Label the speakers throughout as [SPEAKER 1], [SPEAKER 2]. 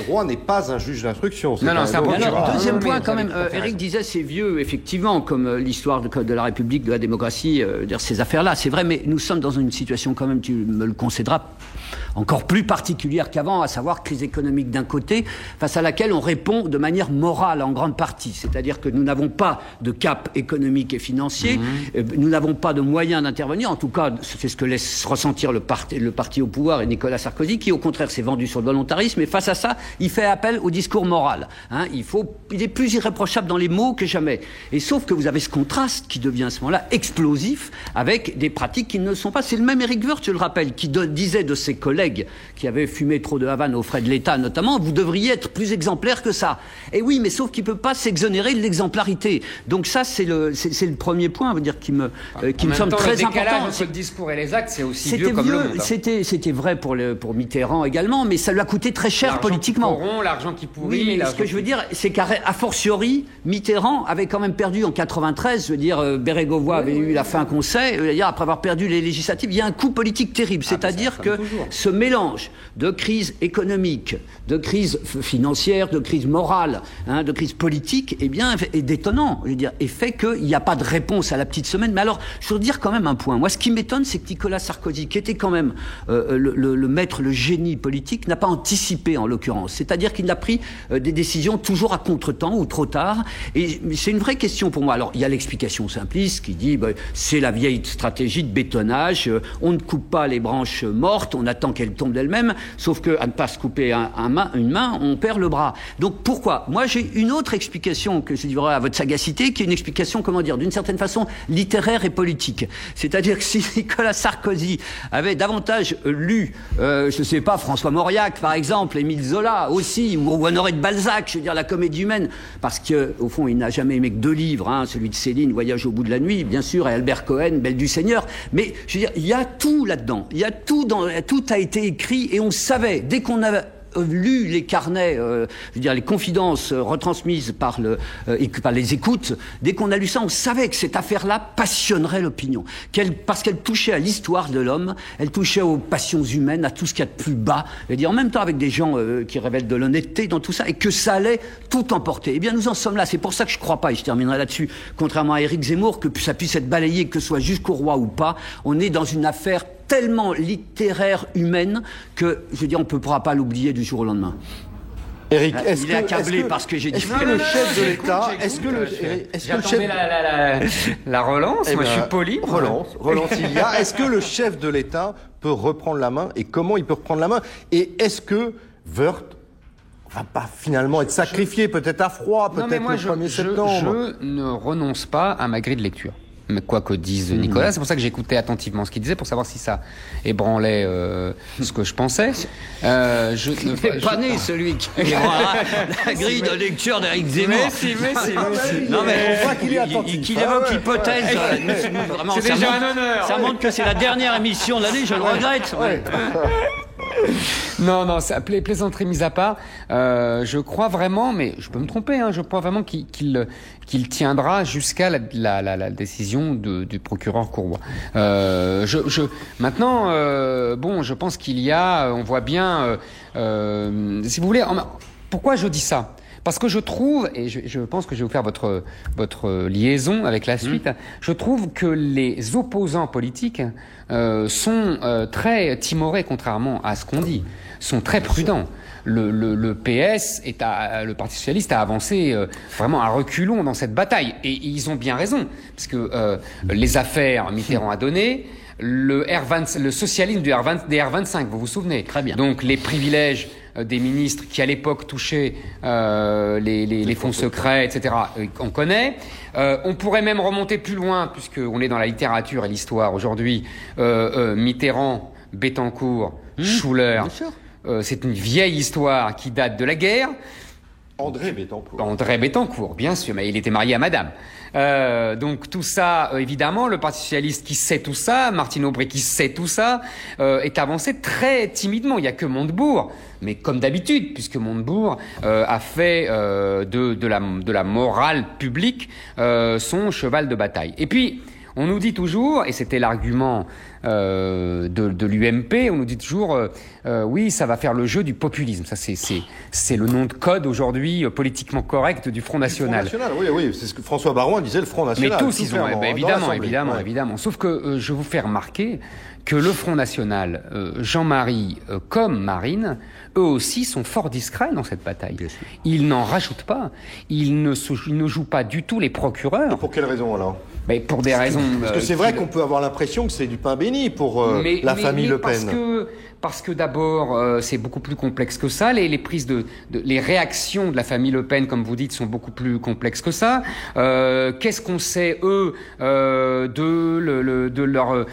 [SPEAKER 1] droit n'est pas un juge d'instruction.
[SPEAKER 2] Non, c'est un procureur.
[SPEAKER 3] Deuxième point, quand même, Éric disait c'est vieux, effectivement, comme l'histoire de la République, de la démocratie, ces affaires-là, c'est vrai, mais nous sommes dans une situation quand même, tu me le concéderas, encore plus particulière qu'avant, à savoir crise économique d'un côté, face à laquelle on répond de manière morale en grande partie. C'est-à-dire que nous n'avons pas de cap économique et financier, nous n'avons pas de moyens d'intervenir, en tout cas, c'est ce que laisse ressentir le parti au pouvoir et Nicolas Sarkozy, qui au contraire s'est vendu sur le volontarisme, et face à ça, il fait appel au discours moral. Il est plus irréprochable dans les mots que jamais. Et sauf que vous avez ce contraste qui devient à ce moment-là explosif avec des pratiques qui ne le sont pas. C'est le même Éric Woerth, je le rappelle, qui disait de ses collègues qui avaient fumé trop de Havane aux frais de l'État notamment, vous devriez être plus exemplaire que ça. Et oui, mais sauf qu'il ne peut pas s'exonérer de l'exemplarité. Donc ça, c'est le premier point, veut dire, qui me semble très important.
[SPEAKER 2] Le décalage entre le discours et les actes, c'est aussi vieux comme le monde.
[SPEAKER 3] C'était vrai pour Mitterrand également, mais ça lui a coûté très cher politiquement.
[SPEAKER 2] L'argent qui pourrit.
[SPEAKER 3] Oui, mais ce que je veux dire, c'est qu'à fortiori, Mitterrand avait quand même perdu en 93, je veux dire, Bérégovoy avait eu la fin qu'on sait, après avoir perdu les législatives, il y a un coup politique terrible. C'est-à-dire que ce mélange de crise économique, de crise financière, de crise morale, de crise politique, eh bien, est détonnant, je veux dire, et fait qu'il n'y a pas de réponse à la petite semaine. Mais alors, je veux dire quand même un point. Moi, ce qui m'étonne, c'est que Nicolas Sarkozy, qui était quand même le maître, le génie politique, n'a pas anticipé en l'occurrence. C'est-à-dire qu'il a pris des décisions toujours à contre-temps ou trop tard. Et c'est une vraie question pour moi. Alors, il y a l'explication simpliste qui dit c'est la vieille stratégie de bétonnage. On ne coupe pas les branches mortes, on attend qu'elles tombent d'elles-mêmes. Sauf que à ne pas se couper une main, on perd le bras. Donc pourquoi ? Moi, j'ai une autre explication que je livrerai à votre sagacité, qui est une explication, d'une certaine façon littéraire et politique. C'est-à-dire que si Nicolas Sarkozy avait davantage lu, je sais pas, François Mauriac, par exemple, Émile Zola aussi, ou Honoré de Balzac, je veux dire, la comédie humaine, parce que au fond, il n'a jamais aimé que 2 livres, celui de Céline, Voyage au bout de la nuit, bien sûr, et Albert Cohen, Belle du Seigneur. Mais je veux dire, il y a tout là-dedans. Il y a tout a été écrit, et on savait, dès qu'on avait lu les carnets, je veux dire les confidences retransmises par les écoutes, dès qu'on a lu ça, on savait que cette affaire-là passionnerait l'opinion, parce qu'elle touchait à l'histoire de l'homme, elle touchait aux passions humaines, à tout ce qu'il y a de plus bas, je veux dire en même temps avec des gens qui révèlent de l'honnêteté dans tout ça, et que ça allait tout emporter. Eh bien, nous en sommes là. C'est pour ça que je crois pas, et je terminerai là-dessus, contrairement à Éric Zemmour, que ça puisse être balayé, que ce soit jusqu'au roi ou pas. On est dans une affaire tellement littéraire, humaine, que, je veux dire, on ne pourra pas l'oublier du jour au lendemain.
[SPEAKER 1] Éric,
[SPEAKER 3] il est accablé parce que j'ai dit...
[SPEAKER 1] Est-ce que le chef de l'État...
[SPEAKER 2] J'attendais la relance, moi je suis poli.
[SPEAKER 1] Relance il y a. Est-ce que le chef de l'État peut reprendre la main, et comment il peut reprendre la main ? Et est-ce que Woerth va pas finalement être sacrifié, peut-être à froid, peut-être le 1er septembre ?
[SPEAKER 2] Je ne renonce pas à ma grille de lecture. Mais quoi que dise Nicolas, c'est pour ça que j'écoutais attentivement ce qu'il disait, pour savoir si ça ébranlait ce que je pensais.
[SPEAKER 3] Il n'est pas né, celui qui ébranlera la grille de lecture d'Éric Zemmour.
[SPEAKER 2] Mais si.
[SPEAKER 3] Non, mais qu'il évoque l'hypothèse.
[SPEAKER 2] C'est déjà un honneur.
[SPEAKER 3] Ça montre que c'est la dernière émission de l'année, je le regrette.
[SPEAKER 2] Non, plaisanterie mise à part, je crois vraiment, mais je peux me tromper, je crois vraiment qu'il tiendra jusqu'à la décision du procureur Courroy. Maintenant, je pense qu'il y a, on voit bien, si vous voulez, pourquoi je dis ça ? Parce que je trouve, et je pense que je vais vous faire votre liaison avec la suite, je trouve que les opposants politiques sont très timorés, contrairement à ce qu'on dit, sont très prudents. Le PS le Parti Socialiste a avancé vraiment à reculons dans cette bataille. Et ils ont bien raison, parce que les affaires Mitterrand a donné, le socialisme des R25, vous vous souvenez ?
[SPEAKER 3] Très bien.
[SPEAKER 2] Donc les privilèges des ministres qui à l'époque touchaient les fonds secrets, etc. On connaît. On pourrait même remonter plus loin, puisqu'on est dans la littérature et l'histoire aujourd'hui. Mitterrand, Bettencourt, Schuller. C'est une vieille histoire qui date de la guerre.
[SPEAKER 1] André
[SPEAKER 2] Bettencourt, bien sûr, mais il était marié à madame. Donc tout ça, évidemment, le Parti Socialiste qui sait tout ça, Martine Aubry qui sait tout ça, est avancé très timidement. Il n'y a que Montebourg, mais comme d'habitude, puisque Montebourg a fait de la morale publique son cheval de bataille. Et puis, on nous dit toujours, et c'était l'argument de l'UMP, on nous dit toujours oui, ça va faire le jeu du populisme. Ça, c'est le nom de code aujourd'hui politiquement correct du Front National.
[SPEAKER 1] Oui, c'est ce que François Baroin disait, le Front National.
[SPEAKER 2] Mais tous, ils ont, évidemment. Sauf que je vous fais remarquer que le Front National, Jean-Marie comme Marine, eux aussi sont fort discrets dans cette bataille. Ils n'en rajoutent pas. Ils ne jouent pas du tout les procureurs.
[SPEAKER 1] Et pour quelle raison alors ?
[SPEAKER 2] Mais pour des raisons...
[SPEAKER 1] Parce que c'est vrai qu'on peut avoir l'impression que c'est du pain béni pour la famille Le Pen.
[SPEAKER 2] Parce que d'abord, c'est beaucoup plus complexe que ça. Les prises les réactions de la famille Le Pen, comme vous dites, sont beaucoup plus complexes que ça. Qu'est-ce qu'on sait, eux, de leur...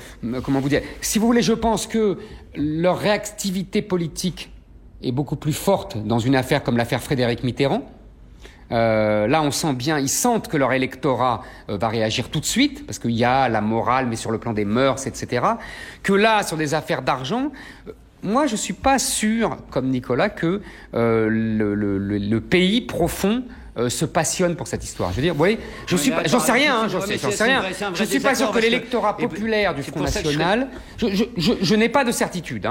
[SPEAKER 2] comment vous dire ? Si vous voulez, je pense que leur réactivité politique est beaucoup plus forte dans une affaire comme l'affaire Frédéric Mitterrand. Là, on sent bien, ils sentent que leur électorat va réagir tout de suite, parce qu'il y a la morale, mais sur le plan des mœurs, etc. Que là, sur des affaires d'argent, moi, je suis pas sûr, comme Nicolas, que le pays profond se passionne pour cette histoire. Je veux dire, vous voyez, j'en sais rien. Je suis pas sûr que l'électorat populaire du Front National, je n'ai pas de certitude.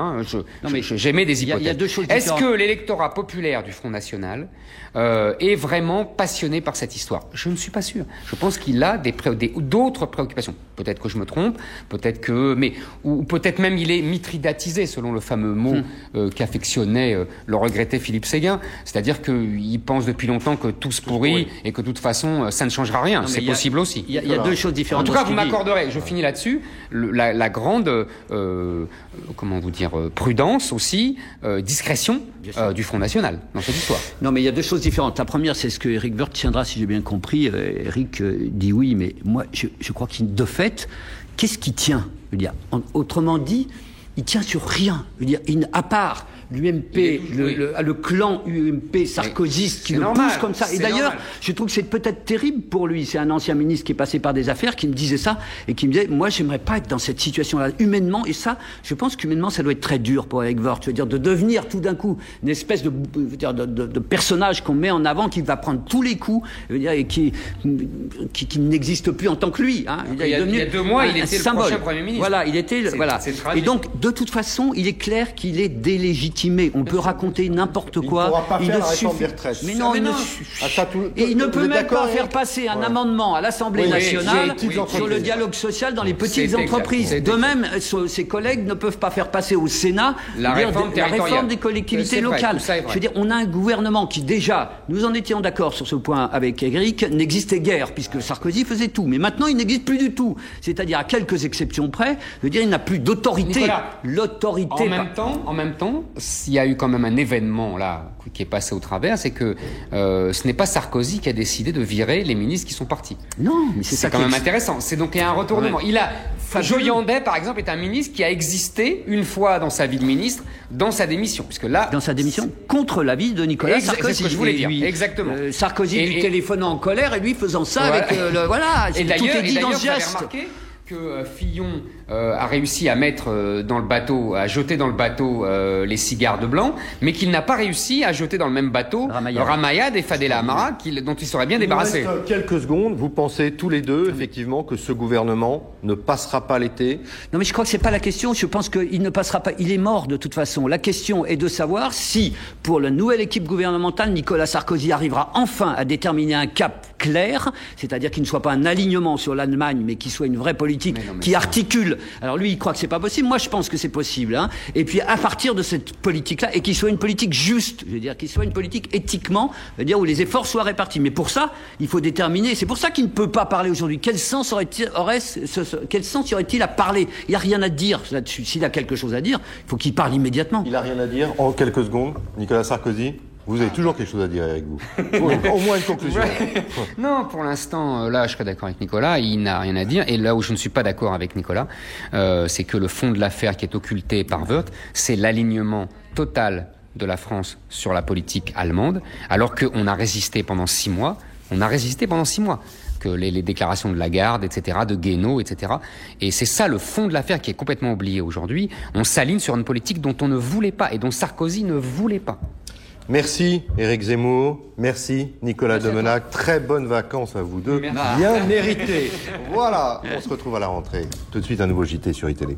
[SPEAKER 2] J'émets des hypothèses.
[SPEAKER 3] Il y a deux choses différentes.
[SPEAKER 2] Est-ce que l'électorat populaire du Front National est vraiment passionné par cette histoire ? Je ne suis pas sûr. Je pense qu'il a d'autres préoccupations. Peut-être que je me trompe, ou peut-être même il est mitridatisé, selon le fameux mot qu'affectionnait le regretté Philippe Séguin. C'est-à-dire qu'il pense depuis longtemps que tout se pourrit et que de toute façon ça ne changera rien. C'est possible aussi.
[SPEAKER 3] Il y a deux choses différentes.
[SPEAKER 2] En tout cas, vous m'accorderez, je finis là-dessus, la grande prudence aussi, discrétion du Front National dans cette histoire.
[SPEAKER 3] Non, mais il y a deux choses différentes. La première, c'est ce que Éric Woerth tiendra, si j'ai bien compris. Éric dit oui, mais moi je crois qu'il, de fait, qu'est-ce qui tient ? Je veux dire, autrement dit, il tient sur rien. Je veux dire, à part l'UMP, le clan UMP sarkozyste qui le pousse comme ça. Et d'ailleurs, je trouve que c'est peut-être terrible pour lui. C'est un ancien ministre qui est passé par des affaires qui me disait ça et qui me disait, moi, j'aimerais pas être dans cette situation-là humainement. Et ça, je pense qu'humainement, ça doit être très dur pour Éric Woerth. Je veux dire, de devenir tout d'un coup une espèce de personnage qu'on met en avant, qui va prendre tous les coups, je veux dire, et qui n'existe plus en tant que lui. Hein.
[SPEAKER 2] Il y a 2 mois, il était le prochain Premier ministre.
[SPEAKER 3] Voilà, il était, voilà. Et donc, de toute façon, il est clair qu'il est délégitimé. On peut raconter n'importe quoi.
[SPEAKER 1] Il ne pourra pas faire la réforme des retraites.
[SPEAKER 3] Mais non, et il ne peut même pas faire passer un amendement à l'Assemblée nationale sur le dialogue social dans les petites entreprises. De même, ses collègues ne peuvent pas faire passer au Sénat la réforme des collectivités locales. Je veux dire, on a un gouvernement qui déjà, nous en étions d'accord sur ce point avec Éric, n'existait guère, puisque Sarkozy faisait tout. Mais maintenant, il n'existe plus du tout. C'est-à-dire, à quelques exceptions près, je veux dire, il n'a plus d'autorité. L'autorité.
[SPEAKER 2] En même temps, il y a eu quand même un événement là qui est passé au travers, c'est que ce n'est pas Sarkozy qui a décidé de virer les ministres qui sont partis.
[SPEAKER 3] Non, mais c'est
[SPEAKER 2] quand même intéressant. C'est donc il y a un retournement. Joyandet, par exemple, est un ministre qui a existé une fois dans sa vie de ministre, dans sa démission, puisque là,
[SPEAKER 3] dans sa démission contre l'avis de Nicolas Sarkozy.
[SPEAKER 2] C'est ce que je voulais dire. Exactement.
[SPEAKER 3] Sarkozy lui téléphonant en colère et lui faisant ça avec voilà.
[SPEAKER 2] Et d'ailleurs, vous avez remarqué que Fillon a réussi à mettre dans le bateau, à jeter dans le bateau les cigares de blanc, mais qu'il n'a pas réussi à jeter dans le même bateau Ramayad et Fadela Amara, dont il serait bien débarrassé.
[SPEAKER 1] Il nous reste quelques secondes. Vous pensez tous les deux, effectivement, que ce gouvernement ne passera pas l'été ?
[SPEAKER 3] Non, mais je crois que c'est pas la question. Je pense qu'il ne passera pas. Il est mort de toute façon. La question est de savoir si, pour la nouvelle équipe gouvernementale, Nicolas Sarkozy arrivera enfin à déterminer un cap clair, c'est-à-dire qu'il ne soit pas un alignement sur l'Allemagne, mais qu'il soit une vraie politique qui articule. Alors lui, il croit que c'est pas possible. Moi, je pense que c'est possible. Hein. Et puis, à partir de cette politique-là, et qu'il soit une politique juste, je veux dire, qu'il soit une politique éthiquement, je veux dire, où les efforts soient répartis. Mais pour ça, il faut déterminer. C'est pour ça qu'il ne peut pas parler aujourd'hui. Quel sens y aurait-il à parler ? Il n'y a rien à dire là-dessus. S'il a quelque chose à dire, il faut qu'il parle immédiatement.
[SPEAKER 1] Il n'a rien à dire en quelques secondes, Nicolas Sarkozy ? Vous avez toujours quelque chose à dire avec vous. Au moins une conclusion.
[SPEAKER 2] Non, pour l'instant, là, je serais d'accord avec Nicolas. Il n'a rien à dire. Et là où je ne suis pas d'accord avec Nicolas, c'est que le fond de l'affaire qui est occulté par Woerth, c'est l'alignement total de la France sur la politique allemande, alors qu'on a résisté pendant 6 mois. Que les déclarations de Lagarde, etc., de Guénaud, etc. Et c'est ça le fond de l'affaire qui est complètement oublié aujourd'hui. On s'aligne sur une politique dont on ne voulait pas et dont Sarkozy ne voulait pas.
[SPEAKER 1] Merci Éric Zemmour, merci Nicolas Demenac, très bonnes vacances à vous deux, bien méritées. Voilà, on se retrouve à la rentrée. Tout de suite un nouveau JT sur iTélé.